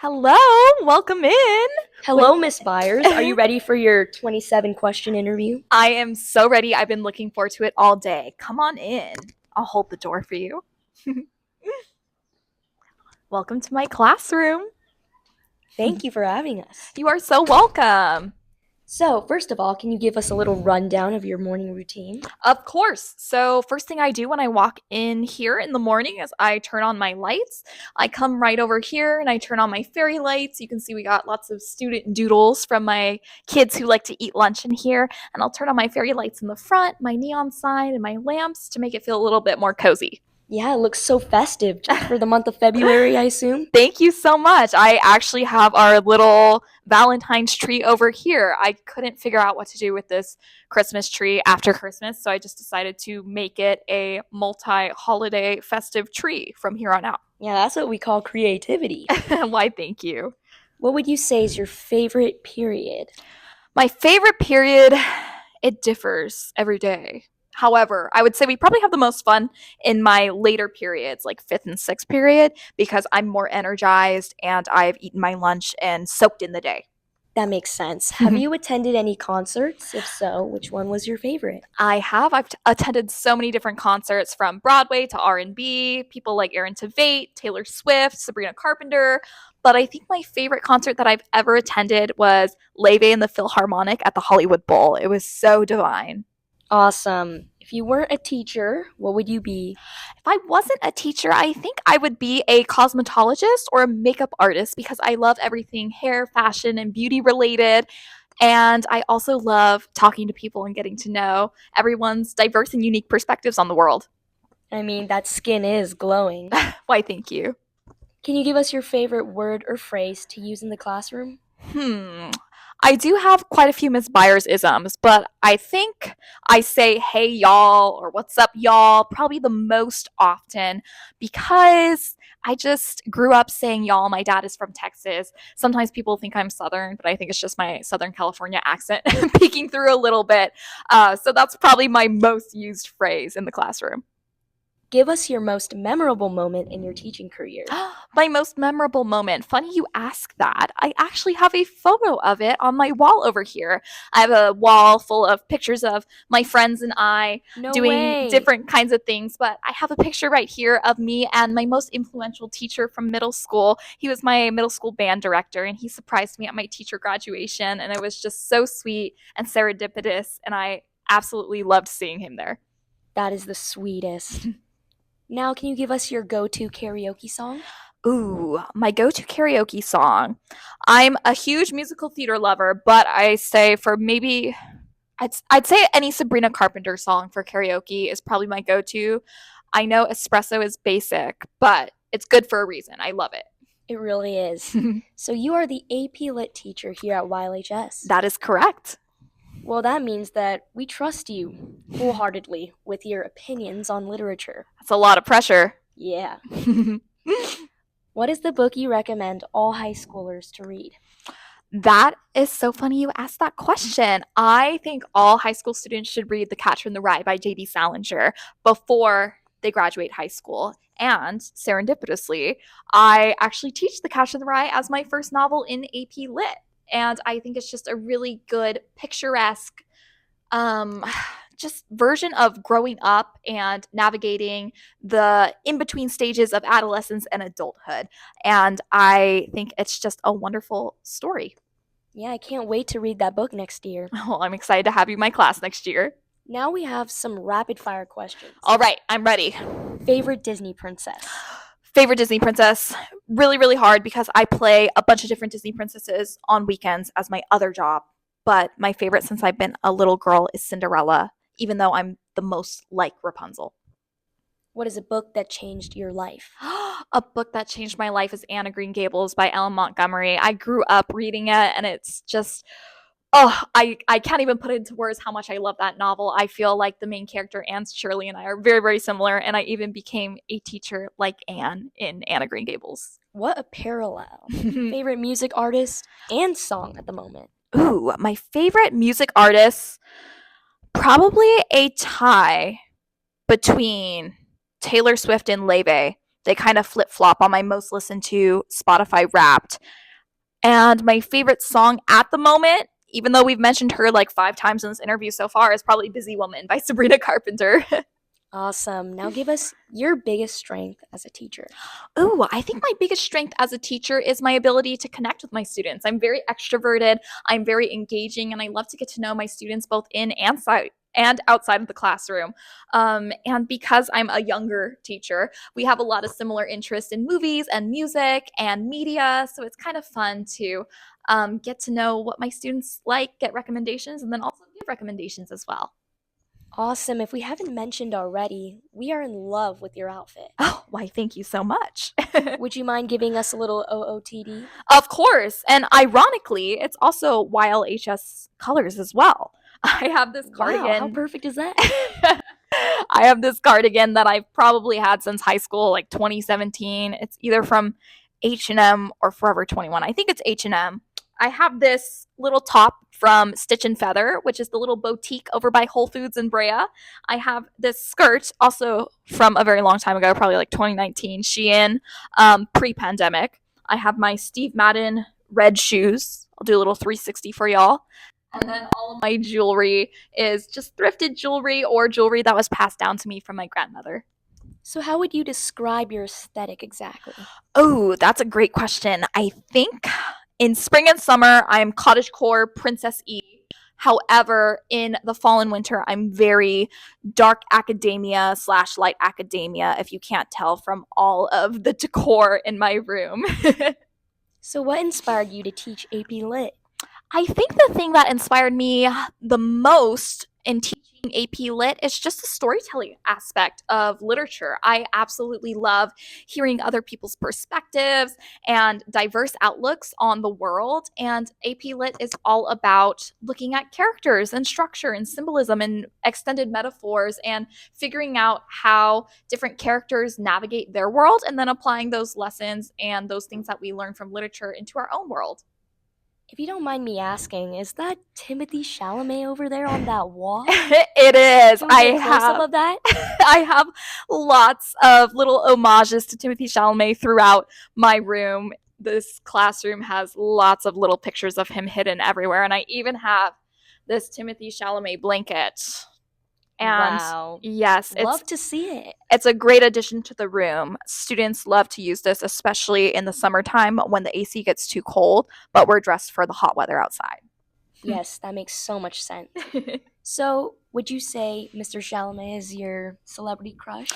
Hello, welcome in. Hello, Miss Byers. Are you ready for your 27 question interview? I am so ready. I've been looking forward to it all day. Come on in. I'll hold the door for you. Welcome to my classroom. Thank you for having us. You are so welcome. So, first of all, can you give us a little rundown of your morning routine? Of course. So, first thing I do when I walk in here in the morning is I turn on my lights. I come right over here and I turn on my fairy lights. You can see we got lots of student doodles from my kids who like to eat lunch in here. And I'll turn on my fairy lights in the front, my neon sign, and my lamps to make it feel a little bit more cozy. Yeah, it looks so festive just for the month of February, I assume. Thank you so much. I actually have our little Valentine's tree over here. I couldn't figure out what to do with this Christmas tree after Christmas, so I just decided to make it a multi holiday festive tree from here on out. Yeah, that's what we call creativity. Why, thank you. What would you say is your favorite period? My favorite period, it differs every day. However, I would say we probably have the most fun in my later periods, like fifth and sixth period, because I'm more energized and I've eaten my lunch and soaked in the day. That makes sense. Have you attended any concerts? If so, which one was your favorite? I have. Attended so many different concerts from Broadway to R&B, people like Aaron Tveit, Taylor Swift, Sabrina Carpenter. But I think my favorite concert that I've ever attended was Leve in the Philharmonic at the Hollywood Bowl. It was so divine. Awesome. If you weren't a teacher, what would you be? If I wasn't a teacher, I think I would be a cosmetologist or a makeup artist because I love everything hair, fashion, and beauty related. And I also love talking to people and getting to know everyone's diverse and unique perspectives on the world. I mean, that skin is glowing. Why, thank you. Can you give us your favorite word or phrase to use in the classroom? Hmm. I do have quite a few Miss Byers isms, but I think I say hey y'all or what's up y'all probably the most often because I just grew up saying y'all. My dad is from Texas. Sometimes people think I'm Southern, but I think it's just my Southern California accent peeking through a little bit. So that's probably my most used phrase in the classroom. Give us your most memorable moment in your teaching career. My most memorable moment. Funny you ask that. I actually have a photo of it on my wall over here. I have a wall full of pictures of my friends and I No doing way. different kinds of things, but I have a picture right here of me and my most influential teacher from middle school. He was my middle school band director and he surprised me at my teacher graduation and it was just so sweet and serendipitous and I absolutely loved seeing him there. That is the sweetest. Now, can you give us your go-to karaoke song? Ooh, my go-to karaoke song. I'm a huge musical theater lover, but I say for maybe I'd say any Sabrina Carpenter song for karaoke is probably my go-to. I know espresso is basic, but it's good for a reason. I love it. It really is. So you are the AP Lit teacher here at YLHS. That is correct. Well, that means that we trust you wholeheartedly with your opinions on literature. That's a lot of pressure. Yeah. What is the book you recommend all high schoolers to read? That is so funny you asked that question. I think all high school students should read The Catcher in the Rye by J.D. Salinger before they graduate high school. And serendipitously, I actually teach The Catcher in the Rye as my first novel in AP Lit. And I think it's just a really good, picturesque, just version of growing up and navigating the in between stages of adolescence and adulthood. And I think it's just a wonderful story. Yeah, I can't wait to read that book next year. Well, I'm excited to have you in my class next year. Now we have some rapid fire questions. All right, I'm ready. Favorite Disney princess? Favorite Disney princess? Really, really hard because I play a bunch of different Disney princesses on weekends as my other job. But my favorite since I've been a little girl is Cinderella, even though I'm the most like Rapunzel. What is a book that changed your life? A book that changed my life is Anne of Green Gables by Ellen Montgomery. I grew up reading it and it's just I can't even put it into words how much I love that novel. I feel like the main character, Anne Shirley, and I are very, very similar, and I even became a teacher like Anne in Anne of Green Gables. What a parallel. Favorite music artist and song at the moment? Ooh, my favorite music artist, probably a tie between Taylor Swift and Leve. They kind of flip flop on my most listened to Spotify Wrapped. And my favorite song at the moment, even though we've mentioned her like 5 times in this interview so far, is probably Busy Woman by Sabrina Carpenter. Awesome. Now give us your biggest strength as a teacher. Ooh, I think my biggest strength as a teacher is my ability to connect with my students. I'm very extroverted, I'm very engaging, and I love to get to know my students both in and outside of the classroom. And because I'm a younger teacher, we have a lot of similar interests in movies and music and media. So it's kind of fun to get to know what my students like, get recommendations, and then also give recommendations as well. Awesome. If we haven't mentioned already, we are in love with your outfit. Oh, why, thank you so much. Would you mind giving us a little OOTD? Of course. And ironically, it's also YLHS colors as well. I have this Wow, how cardigan. perfect is that? I have this cardigan that I've probably had since high school, like 2017. It's either from H&M or Forever 21. I think it's H&M. I have this little top from Stitch and Feather, which is the little boutique over by Whole Foods in Brea. I have this skirt also from a very long time ago, probably like 2019, Shein, pre-pandemic. I have my Steve Madden red shoes. I'll do a little 360 for y'all. And then all of my jewelry is just thrifted jewelry or jewelry that was passed down to me from my grandmother. So, how would you describe your aesthetic exactly? Oh, that's a great question. I think in spring and summer, I'm cottagecore, Princess E. However, in the fall and winter, I'm very dark academia / light academia, if you can't tell from all of the decor in my room. So, what inspired you to teach AP Lit? I think the thing that inspired me the most in teaching AP Lit is just the storytelling aspect of literature. I absolutely love hearing other people's perspectives and diverse outlooks on the world. And AP Lit is all about looking at characters and structure and symbolism and extended metaphors and figuring out how different characters navigate their world and then applying those lessons and those things that we learn from literature into our own world. If you don't mind me asking, is that Timothy Chalamet over there on that wall? It is. Can we get a close-up of that? I have lots of little homages to Timothy Chalamet throughout my room. This classroom has lots of little pictures of him hidden everywhere, and I even have this Timothy Chalamet blanket. And wow. yes, Love to see it. it's a great addition to the room. Students love to use this, especially in the summertime when the AC gets too cold, but we're dressed for the hot weather outside. Yes, that makes so much sense. So, would you say Mr. Chalamet is your celebrity crush?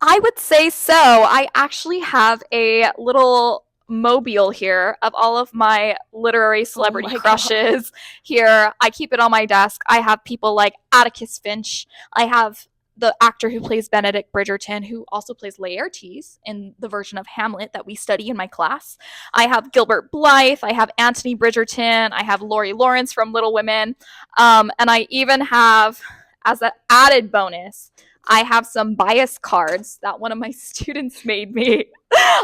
I would say so. I actually have a little mobile here of all of my literary celebrity crushes here. I keep it on my desk. I have people like Atticus Finch. I have the actor who plays Benedict Bridgerton, who also plays Laertes in the version of Hamlet that we study in my class. I have Gilbert Blythe. I have Anthony Bridgerton. I have Laurie Lawrence from Little Women. And I even have, as an added bonus, I have some bias cards that one of my students made me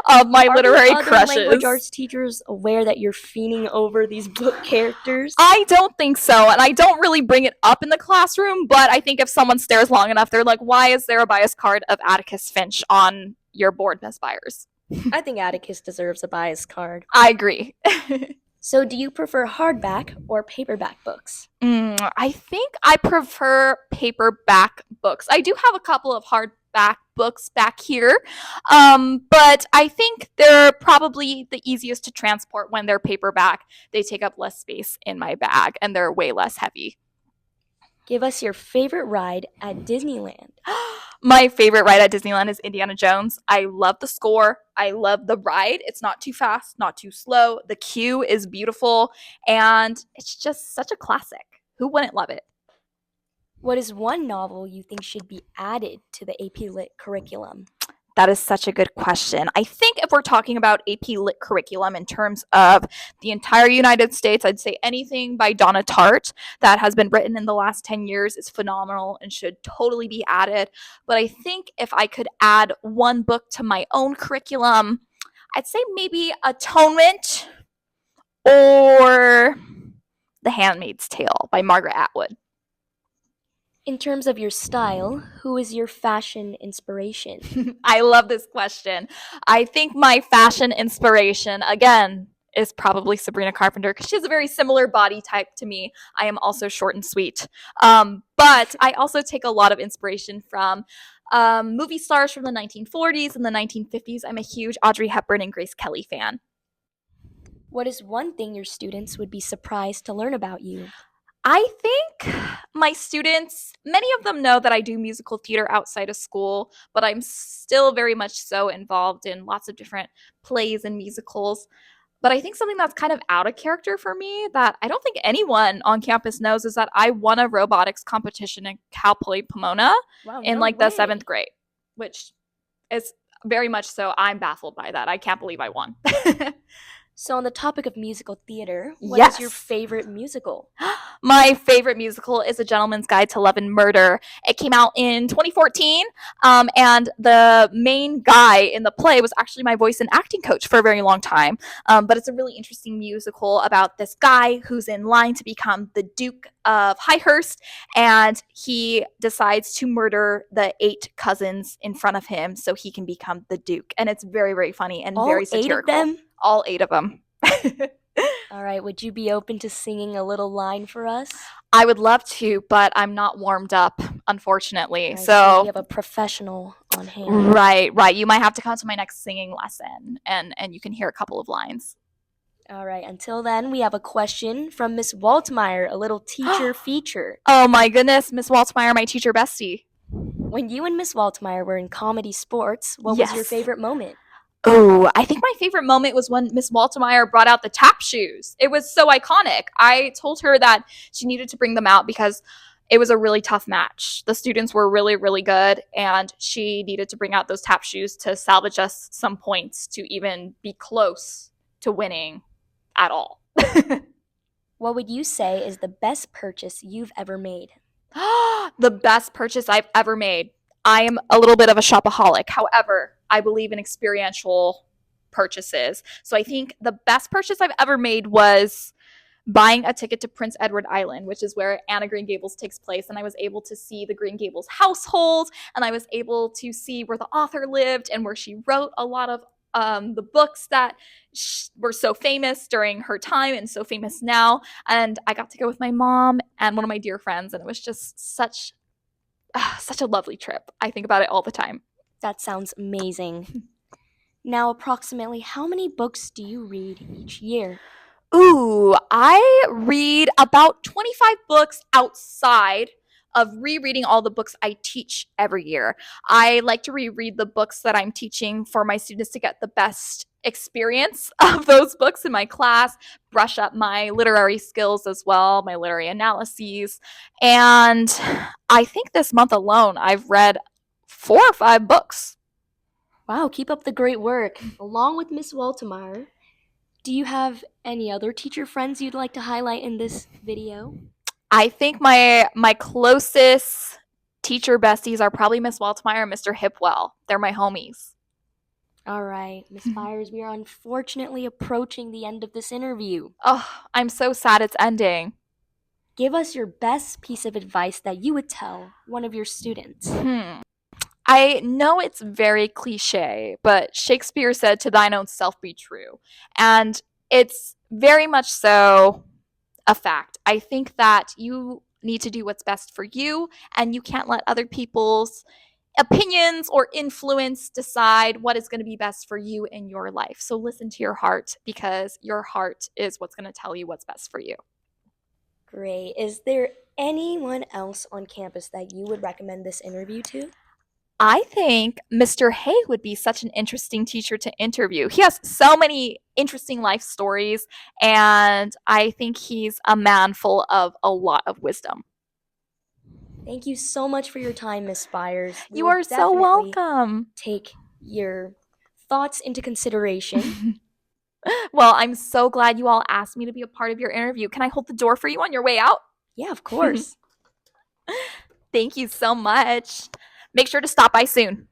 of my literary Are the other crushes. language arts teachers aware that you're fiending over these book characters? I don't think so, and I don't really bring it up in the classroom, but I think if someone stares long enough, they're like, why is there a bias card of Atticus Finch on your board, Miss Byers? I think Atticus deserves a bias card. I agree. So, do you prefer hardback or paperback books? I think I prefer paperback books. I do have a couple of hardback books back here, but I think they're probably the easiest to transport when they're paperback. They take up less space in my bag, and they're way less heavy. Give us your favorite ride at Disneyland. My favorite ride at Disneyland is Indiana Jones. I love the score. I love the ride. It's not too fast, not too slow. The queue is beautiful, and it's just such a classic. Who wouldn't love it? What is one novel you think should be added to the AP Lit curriculum? That is such a good question. I think if we're talking about AP Lit curriculum in terms of the entire United States, I'd say anything by Donna Tartt that has been written in the last 10 years is phenomenal and should totally be added. But I think if I could add one book to my own curriculum, I'd say maybe Atonement or The Handmaid's Tale by Margaret Atwood. In terms of your style, who is your fashion inspiration? I love this question. I think my fashion inspiration, again, is probably Sabrina Carpenter because she has a very similar body type to me. I am also short and sweet. But I also take a lot of inspiration from movie stars from the 1940s and the 1950s. I'm a huge Audrey Hepburn and Grace Kelly fan. What is one thing your students would be surprised to learn about you? I think my students, many of them know that I do musical theater outside of school, but I'm still very much so involved in lots of different plays and musicals. But I think something that's kind of out of character for me that I don't think anyone on campus knows is that I won a robotics competition in Cal Poly Pomona Wow, in no like the seventh way. grade, which is very much so. I'm baffled by that. I can't believe I won. So, on the topic of musical theater, what is your Yes. favorite musical? My favorite musical is A Gentleman's Guide to Love and Murder. It came out in 2014, and the main guy in the play was actually my voice and acting coach for a very long time. But it's a really interesting musical about this guy who's in line to become the Duke of Highhurst, and he decides to murder the 8 cousins in front of him so he can become the Duke. And it's very, very funny and All very 8 of satirical. them? All 8 of them. All right, would you be open to singing a little line for us? I would love to, but I'm not warmed up, unfortunately. I see we So, have a professional on hand. right, right. You might have to come to my next singing lesson and you can hear a couple of lines. All right, until then, we have a question from Miss Waltmeyer, a little teacher feature. Oh my goodness, Miss Waltmeyer, my teacher bestie. When you and Miss Waltmeyer were in comedy sports, what was your Yes. favorite moment? Oh, I think my favorite moment was when Miss Waltemeyer brought out the tap shoes. It was so iconic. I told her that she needed to bring them out because it was a really tough match. The students were really, really good, and she needed to bring out those tap shoes to salvage us some points to even be close to winning at all. What would you say is the best purchase you've ever made? The best purchase I've ever made. I am a little bit of a shopaholic. However, I believe in experiential purchases. So I think the best purchase I've ever made was buying a ticket to Prince Edward Island, which is where Anna Green Gables takes place. And I was able to see the Green Gables household, and I was able to see where the author lived and where she wrote a lot of the books that were so famous during her time and so famous now. And I got to go with my mom and one of my dear friends, and it was just such a lovely trip. I think about it all the time. That sounds amazing. Now, approximately how many books do you read each year? Ooh, I read about 25 books outside of rereading all the books I teach every year. I like to reread the books that I'm teaching for my students to get the best experience of those books in my class, brush up my literary skills as well, my literary analyses. And I think this month alone, I've read 4 or 5 books. Wow, keep up the great work. Along with Miss Waltemeyer, do you have any other teacher friends you'd like to highlight in this video? I think my closest teacher besties are probably Miss Waltmeyer and Mr. Hipwell. They're my homies. All right, Miss Byers, we are unfortunately approaching the end of this interview. Oh, I'm so sad it's ending. Give us your best piece of advice that you would tell one of your students. I know it's very cliche, but Shakespeare said, "To thine own self be true." And it's very much so a fact. I think that you need to do what's best for you, and you can't let other people's opinions or influence decide what is going to be best for you in your life. So listen to your heart because your heart is what's going to tell you what's best for you. Great. Is there anyone else on campus that you would recommend this interview to? I think Mr. Hay would be such an interesting teacher to interview. He has so many interesting life stories, and I think he's a man full of a lot of wisdom. Thank you so much for your time, Miss Byers. You are so welcome. Take your thoughts into consideration. Well, I'm so glad you all asked me to be a part of your interview. Can I hold the door for you on your way out? Yeah, of course. Thank you so much. Make sure to stop by soon.